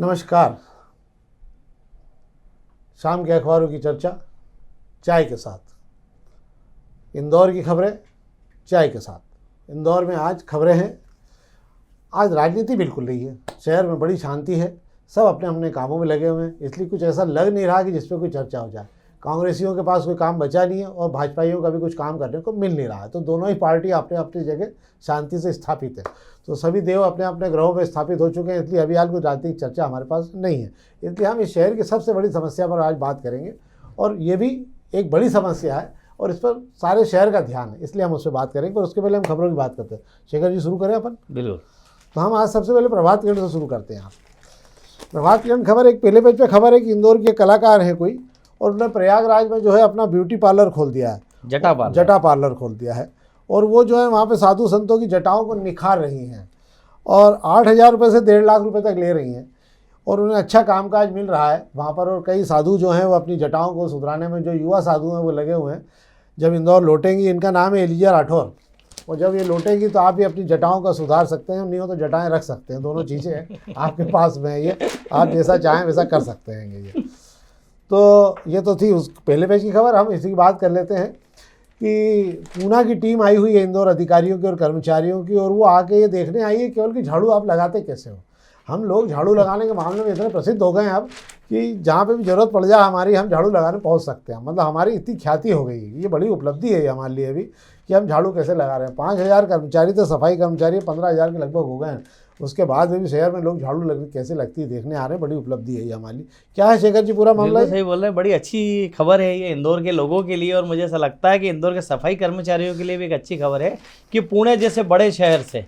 नमस्कार। शाम के अखबारों की चर्चा चाय के साथ। इंदौर की खबरें चाय के साथ। इंदौर में आज खबरें हैं। आज राजनीति बिल्कुल नहीं है। शहर में बड़ी शांति है। सब अपने अपने कामों में लगे हुए हैं, इसलिए कुछ ऐसा लग नहीं रहा कि जिस पर कोई चर्चा हो जाए। कांग्रेसियों के पास कोई काम बचा नहीं है और भाजपाइयों का भी कुछ काम करने को मिल नहीं रहा है। तो दोनों ही पार्टी अपने अपनी जगह शांति से स्थापित है। तो सभी देव अपने अपने ग्रहों पर स्थापित हो चुके हैं, इसलिए अभी हाल कोई राजनीतिक चर्चा हमारे पास नहीं है। इसलिए हम इस शहर की सबसे बड़ी समस्या पर आज बात करेंगे और ये भी एक बड़ी समस्या है और इस पर सारे शहर का ध्यान है, इसलिए हम उस पर बात करेंगे। पर उसके पहले हम खबरों की बात करते हैं। शेखर जी, शुरू करें अपन? बिल्कुल। तो हम आज सबसे पहले प्रभात किरण से शुरू करते हैं। प्रभात किरण खबर एक पहले पेज पे खबर है कि इंदौर के कलाकार हैं कोई, और उन्होंने प्रयागराज में जो है अपना ब्यूटी पार्लर खोल दिया है। जटा पार्लर खोल दिया है और वो जो है वहाँ पे साधु संतों की जटाओं को निखार रही हैं और 8,000 रुपये से 1.5 लाख रुपए तक ले रही हैं और उन्हें अच्छा कामकाज मिल रहा है वहाँ पर। और कई साधु जो हैं वो अपनी जटाओं को सुधराने में, जो युवा साधु हैं वो लगे हुए हैं। जब इंदौर लौटेंगी, इनका नाम है एलिजा राठौर, और जब ये लौटेंगी तो आप भी अपनी जटाओं का सुधार सकते हैं, नहीं हो तो जटाएं रख सकते हैं। दोनों चीज़ें हैं आपके पास में, ये आप जैसा चाहें वैसा कर सकते हैं ये। तो ये तो थी उस पहले पेज की खबर। हम इसी की बात कर लेते हैं कि पूना की टीम आई हुई है इंदौर अधिकारियों की और कर्मचारियों की, और वो आके ये देखने आई है केवल कि झाड़ू आप लगाते कैसे हो। हम लोग झाड़ू लगाने के मामले में इतने प्रसिद्ध हो गए हैं अब कि जहाँ पे भी ज़रूरत पड़ जाए हमारी, हम झाड़ू लगाने पहुँच सकते हैं। मतलब हमारी इतनी ख्याति हो गई है। ये बड़ी उपलब्धि है हमारे लिए भी कि हम झाड़ू कैसे लगा रहे हैं। 5,000 कर्मचारी तो सफाई कर्मचारी 15,000 के लगभग हो गए हैं। उसके बाद भी शहर में लोग झाड़ू कैसे लगती है देखने आ रहे हैं। बड़ी उपलब्धि है ये हमारी। क्या है शेखर जी पूरा मामला? सही बोल रहे हैं। बड़ी अच्छी खबर है ये इंदौर के लोगों के लिए, और मुझे ऐसा लगता है कि इंदौर के सफाई कर्मचारियों के लिए भी एक अच्छी खबर है कि पुणे जैसे बड़े शहर से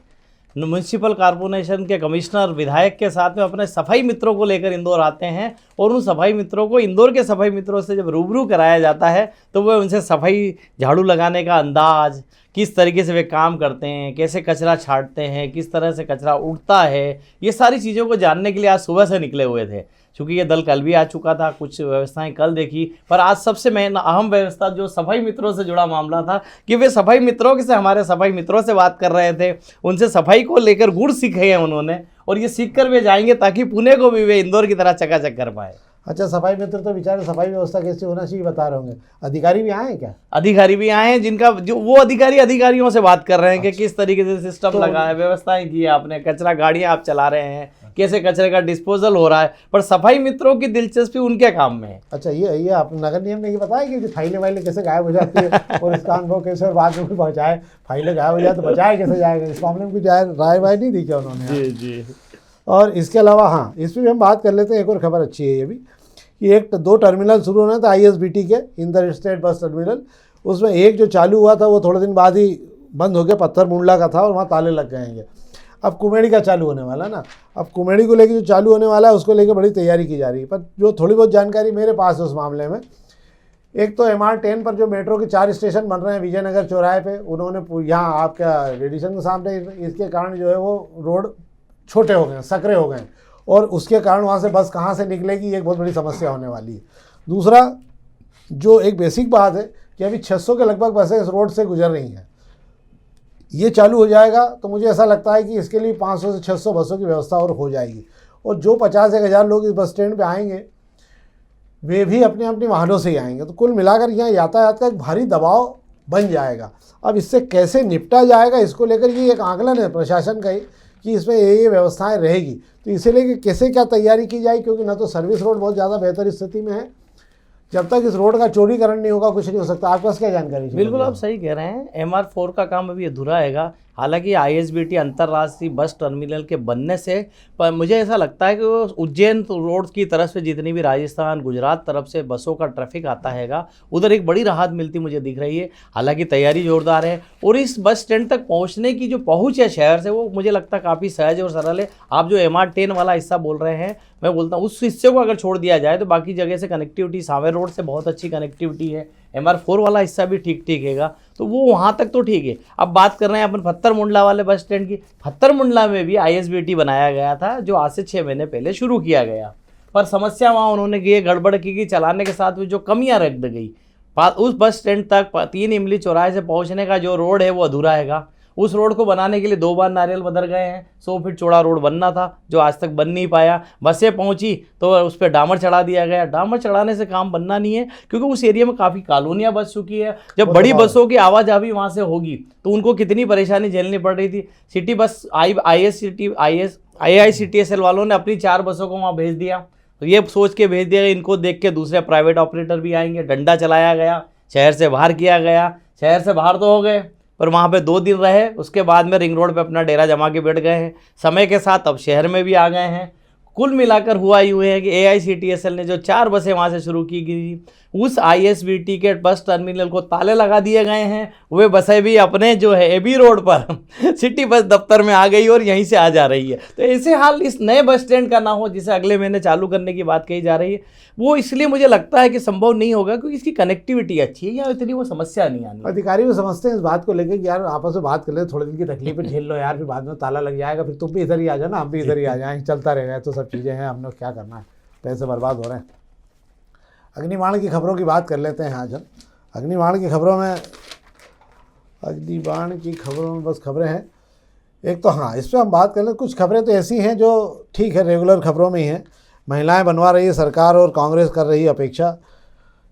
म्यूनसिपल कॉर्पोरेशन के कमिश्नर विधायक के साथ में अपने सफाई मित्रों को लेकर इंदौर आते हैं, और उन सफाई मित्रों को इंदौर के सफाई मित्रों से जब रूबरू कराया जाता है तो वह उनसे सफाई झाड़ू लगाने का अंदाज, किस तरीके से वे काम करते हैं, कैसे कचरा छांटते हैं, किस तरह से कचरा उड़ता है, ये सारी चीज़ों को जानने के लिए आज सुबह से निकले हुए थे। क्योंकि ये दल कल भी आ चुका था, कुछ व्यवस्थाएं कल देखी, पर आज सबसे मेन अहम व्यवस्था जो सफाई मित्रों से जुड़ा मामला था कि वे सफाई मित्रों से, हमारे सफाई मित्रों से बात कर रहे थे, उनसे सफाई को लेकर गुण सीखे हैं उन्होंने, और ये सीख कर वे जाएंगे ताकि पुणे को भी वे इंदौर की तरह चकाचक कर पाए। अच्छा, सफाई मित्र तो बेचारे सफाई व्यवस्था कैसे होना चाहिए बता रहे होंगे। अधिकारी भी आए हैं क्या? अधिकारी भी आए हैं, जिनका जो वो अधिकारियों से बात कर रहे हैं कि किस तरीके से सिस्टम लगा है, व्यवस्थाएं की है आपने, कचरा गाड़ियां आप चला रहे हैं, कैसे कचरे का डिस्पोजल हो रहा है, पर सफाई मित्रों की दिलचस्पी उनके काम में है। अच्छा, ये आप नगर निगम ने ये बताया कि फाइलें वाइलें कैसे गायब हो जाती है और इसका अनुभव कैसे, और बाद में कोई पहुँचाए, फाइलें गायब हो जाए तो बचाए कैसे जाएगा, इस मामले में कुछ राय वाय नहीं दी क्या उन्होंने? जी। और इसके अलावा हाँ, इस पर भी हम बात कर लेते हैं। एक और खबर अच्छी है ये भी कि 1-2 टर्मिनल शुरू होना था ISBT के, इंदौर स्टेट बस टर्मिनल। उसमें एक जो चालू हुआ था वो थोड़े दिन बाद ही बंद हो गया, पत्थर मुंडला का था और वहाँ ताले लग गएंगे। अब कुमेड़ी का चालू होने वाला है ना। अब कुमेड़ी को लेकर जो चालू होने वाला है उसको लेकर बड़ी तैयारी की जा रही है। पर जो थोड़ी बहुत जानकारी मेरे पास है उस मामले में, एक तो MR10 पर जो मेट्रो के 4 स्टेशन बन रहे हैं विजयनगर चौराहे पे, उन्होंने यहाँ आपका रेडिसन के सामने, इसके कारण जो है वो रोड छोटे हो गए, सकरे हो गए, और उसके कारण वहाँ से बस कहाँ से निकलेगी, ये एक बहुत बड़ी समस्या होने वाली है। दूसरा, जो एक बेसिक बात है कि अभी 600 के लगभग बसें इस रोड से गुजर रही हैं। ये चालू हो जाएगा तो मुझे ऐसा लगता है कि इसके लिए 500 से 600 बसों की व्यवस्था और हो जाएगी, और जो 50-1,000 लोग इस बस स्टैंड पे आएंगे वे भी अपने अपने वाहनों से ही आएंगे। तो कुल मिलाकर यहाँ यातायात का एक भारी दबाव बन जाएगा। अब इससे कैसे निपटा जाएगा, इसको लेकर ये एक आंकलन है प्रशासन का ही कि इसमें ये व्यवस्थाएं रहेगी। तो इसे लेकर कैसे क्या तैयारी की जाए, क्योंकि ना तो सर्विस रोड बहुत ज़्यादा बेहतर स्थिति में है। जब तक इस रोड का चौड़ीकरण नहीं होगा कुछ नहीं हो सकता। आपके पास क्या जानकारी? बिल्कुल आप सही कह रहे हैं। MR4 का काम अभी अधूरा है। हालांकि ISBT अंतर्राष्ट्रीय बस टर्मिनल के बनने से, पर मुझे ऐसा लगता है कि उज्जैन रोड की तरफ से जितनी भी राजस्थान गुजरात तरफ से बसों का ट्रैफिक आता हैगा, उधर एक बड़ी राहत मिलती मुझे दिख रही है। हालांकि तैयारी जोरदार है, और इस बस स्टैंड तक पहुंचने की जो पहुंच है शहर से, वो मुझे लगता है काफ़ी सहज और सरल है। आप जो MR10 वाला हिस्सा बोल रहे हैं, मैं बोलता हूँ उस हिस्से को अगर छोड़ दिया जाए तो बाकी जगह से कनेक्टिविटी, सावेर रोड से बहुत अच्छी कनेक्टिविटी है। MR4 वाला हिस्सा भी ठीक हैगा, तो वो वहाँ तक तो ठीक है। अब बात कर रहे हैं अपन पत्थर मुंडला वाले बस स्टैंड की। पत्थर मुंडला में भी ISBT बनाया गया था, जो आज से 6 महीने पहले शुरू किया गया, पर समस्या वहाँ उन्होंने की गड़बड़ की कि चलाने के साथ में जो कमियाँ रख गई, उस बस स्टैंड तक 3 इमली चौराहे से पहुँचने का जो रोड है वो अधूरा हैगा, उस रोड को बनाने के लिए 2 बार नारियल बदर गए हैं। 100 फीट चौड़ा रोड बनना था जो आज तक बन नहीं पाया। बसें पहुंची तो उस पर डामर चढ़ा दिया गया। डामर चढ़ाने से काम बनना नहीं है, क्योंकि उस एरिया में काफ़ी कॉलोनियाँ बस चुकी है। जब बड़ी बसों की आवाजाही वहाँ से होगी तो उनको कितनी परेशानी झेलनी पड़ रही थी। सिटी बस IICTSL वालों ने अपनी 4 बसों को वहाँ भेज दिया, तो ये सोच के भेज दिया इनको देख के दूसरे प्राइवेट ऑपरेटर भी आएंगे। डंडा चलाया गया, शहर से बाहर किया गया। शहर से बाहर तो हो गए, पर वहाँ पे 2 दिन रहे, उसके बाद में रिंग रोड पे अपना डेरा जमा के बैठ गए हैं। समय के साथ अब शहर में भी आ गए हैं। कुल मिलाकर हुआ यूँ है कि AICTSL ने जो 4 बसें वहाँ से शुरू की गई, उस ISBT के बस टर्मिनल को ताले लगा दिए गए हैं। वे बसें भी अपने जो है AB रोड पर सिटी बस दफ्तर में आ गई और यहीं से आ जा रही है। तो ऐसे हाल इस नए बस स्टैंड का ना हो जिसे अगले महीने चालू करने की बात कही जा रही है, वो इसलिए मुझे लगता है कि संभव नहीं होगा, क्योंकि इसकी कनेक्टिविटी अच्छी है, या इतनी वो समस्या नहीं आनी। अधिकारी भी समझते हैं इस बात को लेकर कि यार आपस में बात कर ले, थोड़े दिन की तकलीफें झेल लो यार, फिर बाद में ताला लग जाएगा, फिर तुम भी इधर ही आ जाना, हम भी इधर ही आ जाएंगे, चलता रहेगा। तो सब चीज़ें हैं, हमने क्या करना है, पैसे बर्बाद हो रहे हैं। अग्निबाण की खबरों की बात कर लेते हैं आज हम। अग्निबाण की खबरों में बस खबरें हैं। एक तो हाँ, इस पर हम बात कर लें। कुछ खबरें तो ऐसी हैं जो ठीक है, रेगुलर खबरों में ही हैं। महिलाएं बनवा रही है सरकार और कांग्रेस कर रही है अपेक्षा।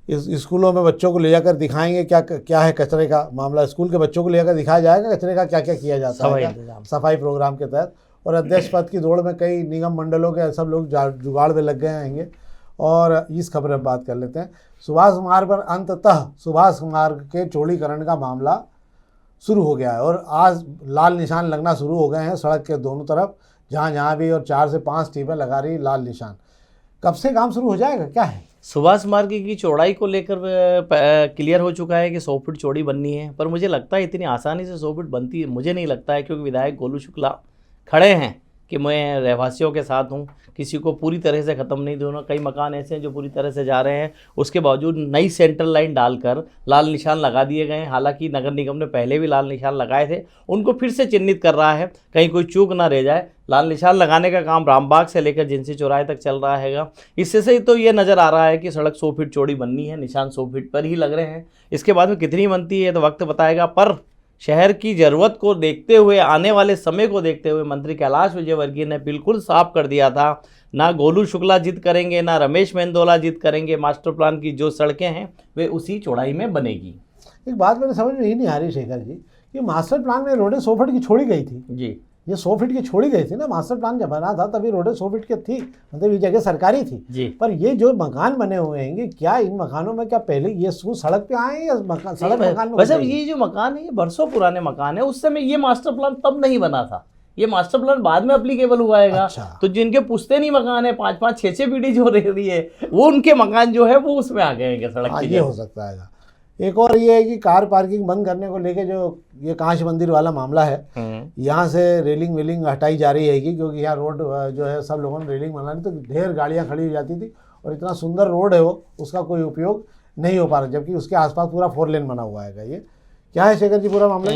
इस स्कूलों में बच्चों को ले जाकर दिखाएंगे क्या है कचरे का मामला। स्कूल के बच्चों को ले जाकर दिखाया जाएगा कचरे का क्या क्या किया जाता है सफाई प्रोग्राम के तहत। और अध्यक्ष पद की दौड़ में कई निगम मंडलों के सब लोग जुगाड़ में लग गए हैं। और इस खबर में बात कर लेते हैं। सुभाष मार्ग पर अंततः सुभाष मार्ग के चौड़ीकरण का मामला शुरू हो गया है और आज लाल निशान लगना शुरू हो गए हैं सड़क के दोनों तरफ, जहाँ भी, और 4 से 5 टीमें लगा रही लाल निशान। कब से काम शुरू हो जाएगा, क्या है? सुभाष मार्ग की चौड़ाई को लेकर क्लियर हो चुका है कि 100 फीट चौड़ी बननी है, पर मुझे लगता है इतनी आसानी से 100 फीट बनती है मुझे नहीं लगता है, क्योंकि विधायक गोलू शुक्ला खड़े हैं कि मैं रहवासियों के साथ हूँ, किसी को पूरी तरह से ख़त्म नहीं दूंगा। कई मकान ऐसे हैं जो पूरी तरह से जा रहे हैं, उसके बावजूद नई सेंट्रल लाइन डालकर लाल निशान लगा दिए गए हैं। हालांकि नगर निगम ने पहले भी लाल निशान लगाए थे, उनको फिर से चिन्हित कर रहा है कहीं कोई चूक ना रह जाए। लाल निशान लगाने का काम रामबाग से लेकर जिनसी चौराहे तक चल रहा है। इससे से तो ये नज़र आ रहा है कि सड़क 100 फीट चौड़ी बननी है, निशान 100 फीट पर ही लग रहे हैं। इसके बाद में कितनी बनती है तो वक्त बताएगा, पर शहर की ज़रूरत को देखते हुए, आने वाले समय को देखते हुए मंत्री कैलाश विजयवर्गीय ने बिल्कुल साफ कर दिया था, ना गोलू शुक्ला जिद करेंगे, ना रमेश मेंदोला जिद करेंगे। मास्टर प्लान की जो सड़कें हैं वे उसी चौड़ाई में बनेगी। एक बात मेरे समझ में ही नहीं आ रही शेखर जी, कि मास्टर प्लान में रोडें 100 फीट की छोड़ी गई थी जी, ये 100 फीट की छोड़ी गई थी ना। मास्टर प्लान जब बना था तभी रोडें 100 फीट की थी, मतलब ये जगह सरकारी थी जी। पर ये जो मकान बने हुए हैं, क्या इन मकानों में क्या पहले ये सड़क पे आए या सड़क मकान में? वैसे ये जो मकान है ये बरसों पुराने मकान है, उस समय ये मास्टर प्लान तब नहीं बना था, ये मास्टर प्लान बाद में अप्लीकेबल हुआ है। अच्छा। तो जिनके पुश्तैनी मकान है 5-5, 6-6 पीढ़ी जो रह रही है, वो उनके मकान जो है वो उसमें आ गए हैं सड़क की। ये हो सकता है। एक और ये है कि कार पार्किंग बंद करने को लेके जो ये कांच मंदिर वाला मामला है, यहाँ से रेलिंग वेलिंग हटाई जा रही है, क्योंकि यहाँ रोड जो है सब लोगों ने रेलिंग बनानी, तो ढेर गाड़ियाँ खड़ी हो जाती थी और इतना सुंदर रोड है वो, उसका कोई उपयोग नहीं हो पा रहा, जबकि उसके आसपास पूरा 4 लेन बना हुआ है। ये क्या है शेखर जी पूरा मामला?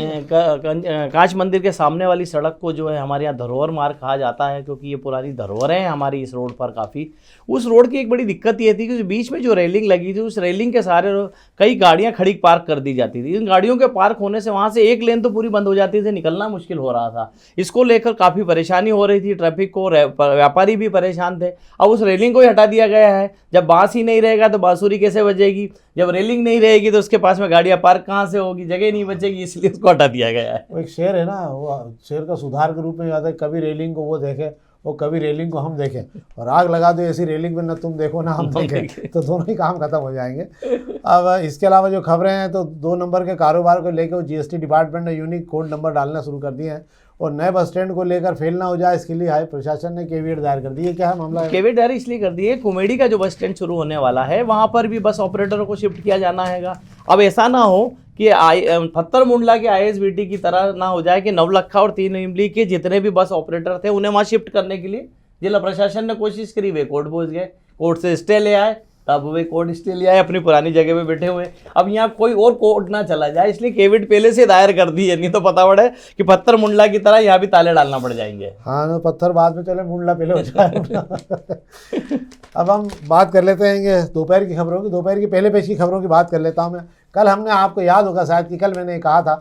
कांच मंदिर के सामने वाली सड़क को जो है हमारे यहाँ धरोहर मार्ग कहा जाता है, क्योंकि ये पुरानी धरोहरें हैं हमारी इस रोड पर काफ़ी। उस रोड की एक बड़ी दिक्कत ये थी कि बीच में जो रेलिंग लगी थी, उस रेलिंग के सारे कई गाड़ियाँ खड़ी पार्क कर दी जाती थी। इन गाड़ियों के पार्क होने से वहाँ से एक लेन तो पूरी बंद हो जाती थी, निकलना मुश्किल हो रहा था। इसको लेकर काफ़ी परेशानी हो रही थी ट्रैफिक को, व्यापारी भी परेशान थे। अब उस रेलिंग को ही हटा दिया गया है। जब बाँस ही नहीं रहेगा तो बांसुरी कैसे बजेगी? जब रेलिंग नहीं रहेगी तो उसके पास में गाड़ियाँ पार्क कहाँ से होगी? जगह नहीं बचेगी, इसलिए उसको हटा दिया गया है। वो एक शेर है ना, वो शेर का सुधार के रूप में आता है, कभी रेलिंग को वो देखे और कभी रेलिंग को हम देखें, और आग लगा दो ऐसी रेलिंग में, ना तुम देखो ना हम देखें, तो दोनों ही काम खत्म हो जाएंगे। अब इसके अलावा जो खबरें हैं तो 2 नंबर के कारोबार को लेकर GST डिपार्टमेंट ने यूनिक कोड नंबर डालना शुरू कर दिए हैं, और नए बस स्टैंड को लेकर फेल ना हो जाए इसके लिए हाई प्रशासन ने केवियट दायर कर दी है। क्या है मामला? केवियट दायर इसलिए कर दी है, कुमेडी का जो बस स्टैंड शुरू होने वाला है वहाँ पर भी बस ऑपरेटरों को शिफ्ट किया जाना है। अब ऐसा ना हो कि पत्थर मुंडला के ISBT की तरह ना हो जाए कि नवलखा और 3 इमली के जितने भी बस ऑपरेटर थे उन्हें वहाँ शिफ्ट करने के लिए जिला प्रशासन ने कोशिश करी, वे कोर्ट पहुँच गए, कोर्ट से स्टे ले आए, तब वे कोर्ट स्टे ले आए, अपनी पुरानी जगह पे बैठे हुए। अब यहाँ कोई और कोर्ट ना चला जाए इसलिए केविट पहले से दायर कर दी है, नहीं तो पता पड़े कि पत्थर मुंडला की तरह यहाँ भी ताले डालना पड़ जाएंगे। हाँ ना, पत्थर बाद में चले, मुंडला पहले हो जाए। अब हम बात कर लेते हैं दोपहर की खबरों की। दोपहर की पहले पेश की खबरों की बात कर लेता हूँ मैं। कल हमने, आपको याद होगा शायद कि कल मैंने कहा था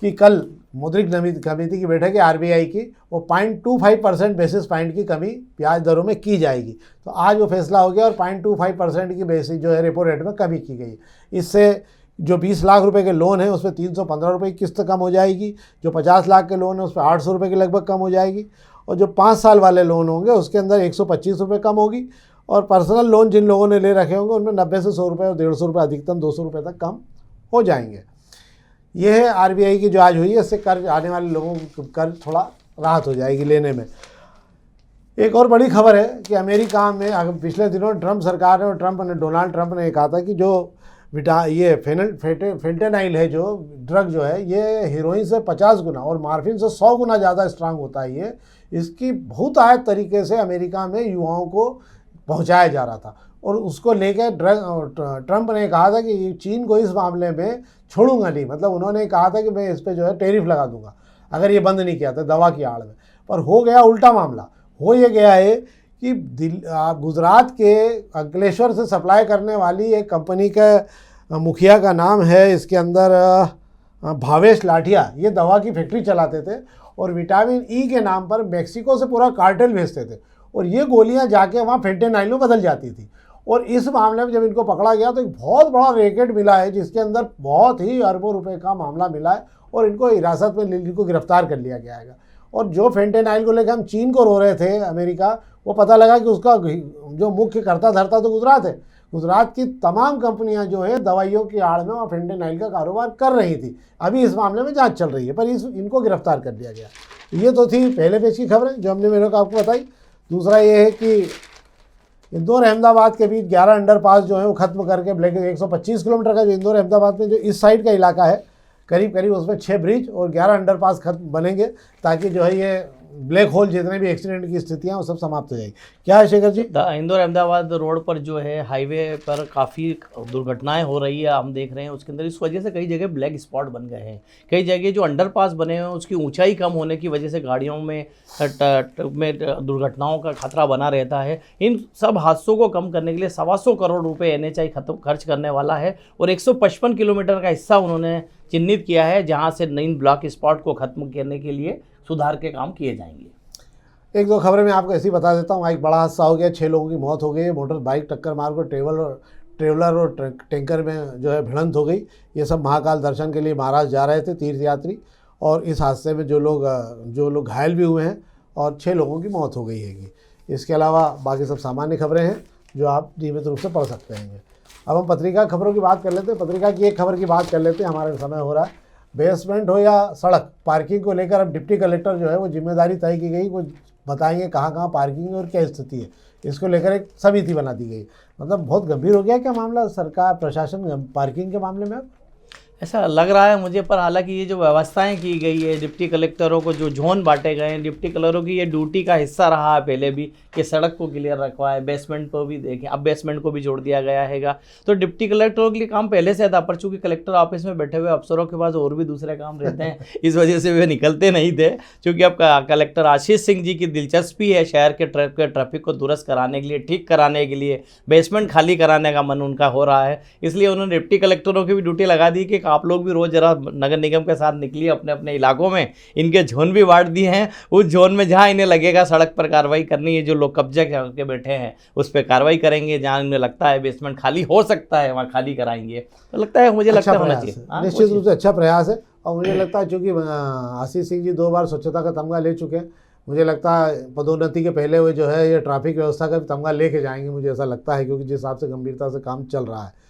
कि कल मौद्रिक कमेटी की बैठक है आरबीआई की, वो 0.25% बेसिस पॉइंट की कमी ब्याज दरों में की जाएगी। तो आज वो फैसला हो गया और 0.25% की बेसिस जो है रेपो रेट में कमी की गई। इससे जो 20 लाख रुपए के लोन है उस पर 315 रुपये की किस्त कम हो जाएगी, जो 50 लाख के लोन है उस पर 800 रुपये के लगभग कम हो जाएगी, और जो 5 साल वाले लोन होंगे उसके अंदर 125 रुपये कम होगी, और पर्सनल लोन जिन लोगों ने ले रखे होंगे उनमें 90 से 100 रुपये और 150 रुपये अधिकतम 200 रुपये तक कम हो जाएंगे। ये है आरबीआई की जो आज हुई है, इससे कर्ज आने वाले लोगों को कर्ज थोड़ा राहत हो जाएगी लेने में। एक और बड़ी खबर है कि अमेरिका में पिछले दिनों ट्रंप सरकार ने और डोनाल्ड ट्रंप ने कहा था कि जो ये फेंटेनाइल है, जो ड्रग जो है, ये हीरोइन से 50 गुना और मार्फिन से 100 गुना ज़्यादा स्ट्रांग होता है। ये इसकी बहुत आयत तरीके से अमेरिका में युवाओं को पहुंचाया जा रहा था, और उसको लेकर ट्रंप ने कहा था कि चीन को इस मामले में छोड़ूंगा नहीं। मतलब उन्होंने कहा था कि मैं इस पर जो है टैरिफ लगा दूंगा अगर ये बंद नहीं किया था दवा की आड़ में। पर हो गया उल्टा मामला। हो ये गया है कि गुजरात के अंकलेश्वर से सप्लाई करने वाली एक कंपनी का मुखिया का नाम है इसके अंदर भावेश लाठिया, ये दवा की फैक्ट्री चलाते थे और विटामिन ई के नाम पर मेक्सिको से पूरा कार्टेल भेजते थे, और ये गोलियां जाके वहाँ फेंटेनाइल में बदल जाती थी। और इस मामले में जब इनको पकड़ा गया तो एक बहुत बड़ा रैकेट मिला है, जिसके अंदर बहुत ही अरबों रुपए का मामला मिला है, और इनको हिरासत में इनको गिरफ्तार कर लिया गया है। और जो फेंटेनाइल को लेकर हम चीन को रो रहे थे अमेरिका, वो पता लगा कि उसका जो मुख्य कर्ता धर्ता तो गुजरात है। गुजरात की तमाम कंपनियां जो है दवाइयों की आड़ में और फेंटेनाइल का कारोबार कर रही थी। अभी इस मामले में जांच चल रही है, पर इनको गिरफ्तार कर लिया गया। ये तो थी पहले पेज की खबरें जो हमने मेरे को आपको बताई। दूसरा ये है कि इंदौर अहमदाबाद के बीच 11 अंडरपास जो है वो खत्म करके 125 किलोमीटर का जो इंदौर अहमदाबाद में जो इस साइड का इलाका है करीब करीब उसमें 6 ब्रिज और 11 अंडरपास खत्म बनेंगे, ताकि जो है ये ब्लैक होल जितने भी एक्सीडेंट की स्थितियां वो सब समाप्त हो जाएगी। क्या है शेखर जी? इंदौर अहमदाबाद रोड पर जो है हाईवे पर काफ़ी दुर्घटनाएं हो रही है, हम देख रहे हैं उसके अंदर। इस वजह से कई जगह ब्लैक स्पॉट बन गए हैं। कई जगह जो अंडरपास बने हैं उसकी ऊंचाई कम होने की वजह से गाड़ियों में दुर्घटनाओं का खतरा बना रहता है। इन सब हादसों को कम करने के लिए 125 करोड़ रुपये NHAI खर्च करने वाला है, और 155 किलोमीटर का हिस्सा उन्होंने चिन्हित किया है जहाँ से नई ब्लैक स्पॉट को खत्म करने के लिए सुधार के काम किए जाएंगे। एक दो खबरें मैं आपको ऐसी बता देता हूँ। एक बड़ा हादसा हो गया, 6 लोगों की मौत हो गई। मोटर बाइक टक्कर मार कर ट्रेवलर और टैंकर में जो है भिड़ंत हो गई। ये सब महाकाल दर्शन के लिए महाराज जा रहे थे तीर्थ यात्री, और इस हादसे में जो लोग घायल भी हुए हैं और 6 लोगों की मौत हो गई है। इसके अलावा बाकी सब सामान्य खबरें हैं जो आप नियमित रूप से पढ़ सकते हैं। अब हम पत्रिका खबरों की बात कर लेते हैं। पत्रिका की एक खबर की बात कर लेते हैं, हमारे समय हो रहा है। बेसमेंट हो या सड़क, पार्किंग को लेकर अब डिप्टी कलेक्टर जो है वो जिम्मेदारी तय की गई, वो बताएंगे कहाँ कहाँ पार्किंग और क्या स्थिति है। इसको लेकर एक समिति बना दी गई। मतलब बहुत गंभीर हो गया क्या मामला सरकार प्रशासन पार्किंग के मामले में? अब ऐसा लग रहा है मुझे, पर हालांकि ये जो व्यवस्थाएं की गई है, डिप्टी कलेक्टरों को जो जोन बांटे गए हैं, डिप्टी कलेक्टरों की ये ड्यूटी का हिस्सा रहा है पहले भी कि सड़क को क्लियर रखवाए, बेसमेंट को भी देखें, अब बेसमेंट को भी जोड़ दिया गया हैगा। तो डिप्टी कलेक्टरों के लिए काम पहले से था, पर चूंकि कलेक्टर ऑफिस में बैठे हुए अफसरों के पास और भी दूसरे काम रहते हैं, इस वजह से वे निकलते नहीं थे। चूँकि अब कलेक्टर आशीष सिंह जी की दिलचस्पी है शहर के ट्रैफिक को दुरुस्त कराने के लिए, ठीक कराने के लिए, बेसमेंट खाली कराने का मन उनका हो रहा है। इसलिए उन्होंने डिप्टी कलेक्टरों की भी ड्यूटी लगा दी कि आप लोग भी रोज जरा नगर निगम के साथ निकलिए अपने अपने इलाकों में। इनके जोन भी बांट दिए हैं, उस जोन में जहां इन्हें लगेगा सड़क पर कार्रवाई करनी है, जो लोग कब्जा करके बैठे हैं उस पर कार्रवाई करेंगे। जहां इन्हें लगता है बेसमेंट खाली हो सकता है वहां खाली कराएंगे। तो लगता है, मुझे लगता है होना चाहिए, निश्चित रूप से अच्छा प्रयास है। और मुझे लगता है चूँकि आशीष सिंह जी 2 बार स्वच्छता का तमगा ले चुके हैं, मुझे लगता है पदोन्नति के पहले हुए जो है ये ट्रैफिक व्यवस्था का भी तमगा लेके जाएंगे, मुझे ऐसा लगता है, क्योंकि जिस हिसाब से गंभीरता से काम चल रहा है।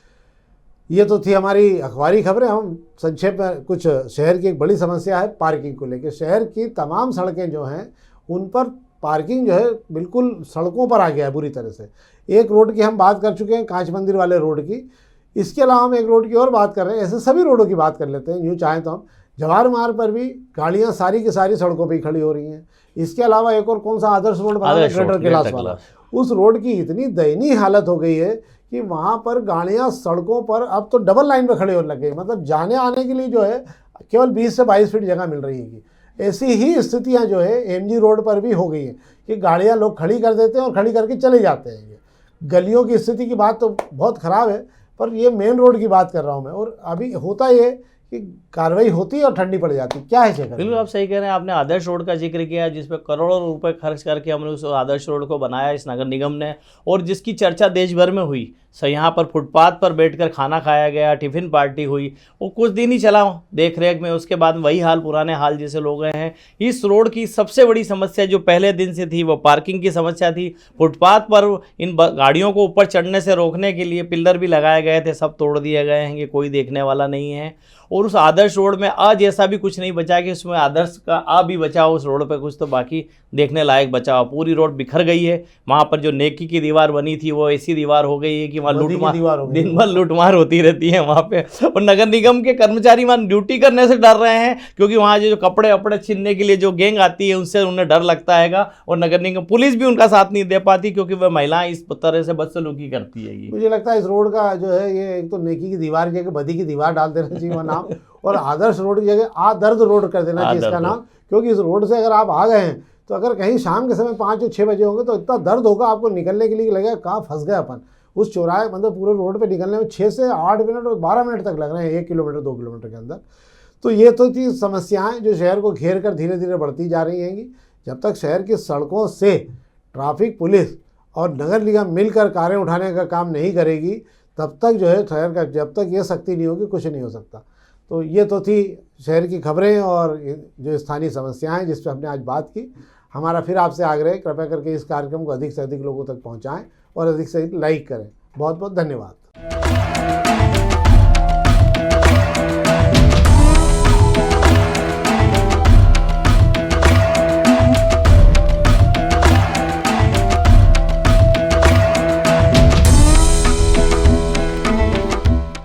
ये तो थी हमारी अखबारी खबरें। हम संक्षेप में कुछ शहर की एक बड़ी समस्या है पार्किंग को लेकर। शहर की तमाम सड़कें जो हैं उन पर पार्किंग जो है बिल्कुल सड़कों पर आ गया है बुरी तरह से। एक रोड की हम बात कर चुके हैं, कांच मंदिर वाले रोड की। इसके अलावा हम एक रोड की और बात कर रहे हैं। ऐसे सभी रोडों की बात कर लेते हैं। यूँ चाहें तो हम जवाहर मार्ग पर भी गाड़ियाँ सारी की सारी सड़कों पर ही खड़ी हो रही हैं। इसके अलावा एक और कौन सा आदर्श रोड बना है, ग्रेटर कैलाश वाला, उस रोड की इतनी दयनीय हालत हो गई है कि वहाँ पर गाड़ियाँ सड़कों पर अब तो डबल लाइन में खड़े होने लग गई। मतलब जाने आने के लिए जो है केवल 20 से 22 फीट जगह मिल रही है। ऐसी ही स्थितियाँ जो है MG रोड पर भी हो गई है कि गाड़ियाँ लोग खड़ी कर देते हैं और खड़ी करके चले जाते हैं। गलियों की स्थिति की बात तो बहुत ख़राब है, पर ये मेन रोड की बात कर रहा हूँ मैं। और अभी होता ये कि कार्रवाई होती है और ठंडी पड़ जाती, क्या है शेखर? बिल्कुल आप सही कह रहे हैं। आपने आदर्श रोड का जिक्र किया जिस पे करोड़ों रुपए खर्च करके हमने उस आदर्श रोड को बनाया इस नगर निगम ने, और जिसकी चर्चा देश भर में हुई। सो यहाँ पर फुटपाथ पर बैठकर खाना खाया गया, टिफिन पार्टी हुई, वो कुछ दिन ही चला देख रेख में, उसके बाद वही हाल पुराने हाल जैसे लोग गए हैं। इस रोड की सबसे बड़ी समस्या जो पहले दिन से थी वो पार्किंग की समस्या थी। फुटपाथ पर इन गाड़ियों को ऊपर चढ़ने से रोकने के लिए पिलर भी लगाए गए थे, सब तोड़ दिए गए हैं कि कोई देखने वाला नहीं है। और उस आदर्श रोड में आज ऐसा भी कुछ नहीं बचा कि उसमें आदर्श का आ भी बचा हो उस रोड पे, कुछ तो बाकी देखने लायक बचा हो। पूरी रोड बिखर गई है। वहाँ पर जो नेकी की दीवार बनी थी वो ऐसी दीवार हो गई है कि वहाँ लूटमार, दिन भर लूटमार होती रहती है वहाँ पे। और नगर निगम के कर्मचारी वहाँ ड्यूटी करने से डर रहे हैं क्योंकि वहाँ जो कपड़े वपड़े छीनने के लिए जो गैंग आती है उनसे उन्हें डर लगता है। और नगर निगम पुलिस भी उनका साथ नहीं दे पाती क्योंकि वह महिलाएं इस तरह से बदसलूकी करती है। मुझे लगता है इस रोड का जो है ये एक तो नेकी की दीवार की जगह बदी की दीवार डाल देना चाहिए वह नाम, और आदर्श रोड की जगह आदर्द रोड कर देना चाहिए इसका नाम। क्योंकि इस रोड से अगर आप आ गए हैं तो अगर कहीं शाम के समय 5 या 6 बजे होंगे तो इतना दर्द होगा आपको निकलने के लिए लगेगा कहाँ फंस गए अपन। उस चौराहे मतलब पूरे रोड पे निकलने में 6 से 8 मिनट और 12 मिनट तक लग रहे हैं 1 किलोमीटर 2 किलोमीटर के अंदर। तो ये तो थी समस्याएं जो शहर को घेर कर धीरे धीरे बढ़ती जा रही हैं। जब तक शहर की सड़कों से ट्रैफिक पुलिस और नगर निगम मिलकर कारें उठाने का काम नहीं करेगी तब तक जो है शहर का, जब तक ये सख्ती नहीं होगी कुछ नहीं हो सकता। तो ये तो थी शहर की खबरें और जो स्थानीय समस्याएं जिस पर हमने आज बात की। हमारा फिर आपसे आग्रह है कृपया करके इस कार्यक्रम को अधिक से अधिक लोगों तक पहुंचाएं और अधिक से अधिक लाइक करें। बहुत बहुत धन्यवाद।